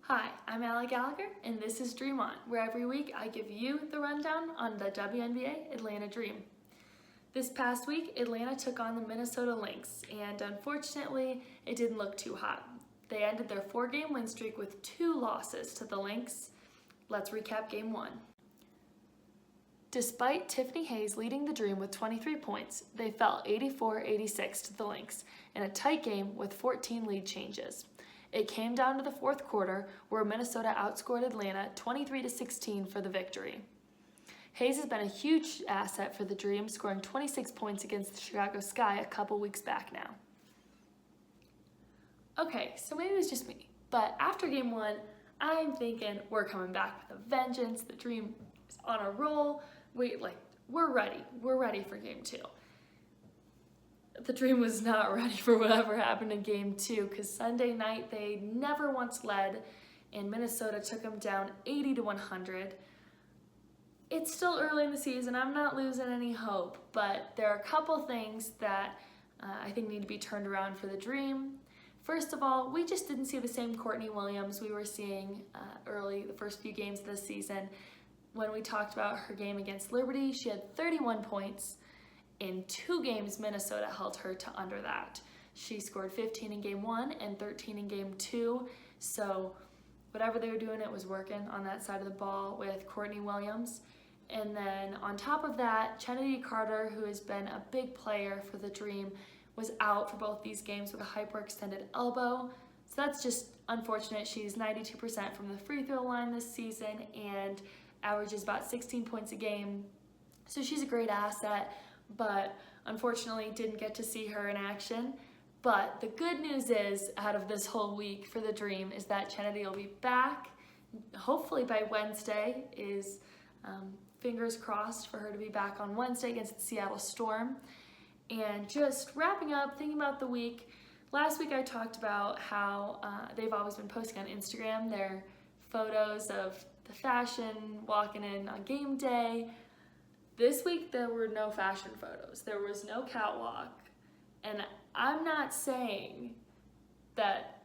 Hi, I'm Allie Gallagher, and this is Dream On, where every week I give you the rundown on the WNBA Atlanta Dream. This past week, Atlanta took on the Minnesota Lynx, and unfortunately, it didn't look too hot. They ended their 4-game win streak with 2 losses to the Lynx. Let's recap Game 1. Despite Tiffany Hayes leading the Dream with 23 points, they fell 84-86 to the Lynx in a tight game with 14 lead changes. It came down to the fourth quarter where Minnesota outscored Atlanta 23-16 for the victory. Hayes has been a huge asset for the Dream, scoring 26 points against the Chicago Sky a couple weeks back now. Okay, so maybe it was just me, but after Game 1, I'm thinking we're coming back with a vengeance. The Dream is on a roll. We're ready. We're ready for Game 2. The Dream was not ready for whatever happened in Game 2 because Sunday night they never once led and Minnesota took them down 80-100. It's still early in the season. I'm not losing any hope, but there are a couple things that I think need to be turned around for the Dream. First of all, we just didn't see the same Courtney Williams we were seeing the first few games of this season. When we talked about her game against Liberty, she had 31 points. In 2 games, Minnesota held her to under that. She scored 15 in Game 1 and 13 in Game 2. So whatever they were doing, it was working on that side of the ball with Courtney Williams. And then on top of that, Kennedy Carter, who has been a big player for the Dream, was out for both these games with a hyperextended elbow. So that's just unfortunate. She's 92% from the free throw line this season and averages about 16 points a game. So she's a great asset, but unfortunately didn't get to see her in action. But the good news is, out of this whole week for the Dream, is that Kennedy will be back, hopefully by Wednesday. Fingers crossed for her to be back on Wednesday against the Seattle Storm. And just wrapping up, thinking about the week, last week I talked about how they've always been posting on Instagram their photos of the fashion, walking in on game day. This week there were no fashion photos. There was no catwalk. And I'm not saying that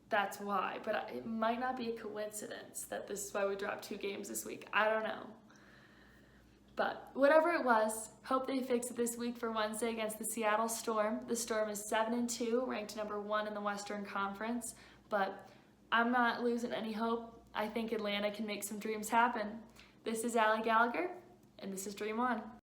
that's why, but it might not be a coincidence that this is why we dropped 2 games this week. I don't know. But whatever it was, hope they fix it this week for Wednesday against the Seattle Storm. The Storm is 7-2, ranked number 1 in the Western Conference, but I'm not losing any hope. I think Atlanta can make some dreams happen. This is Allie Gallagher, and this is Dream On.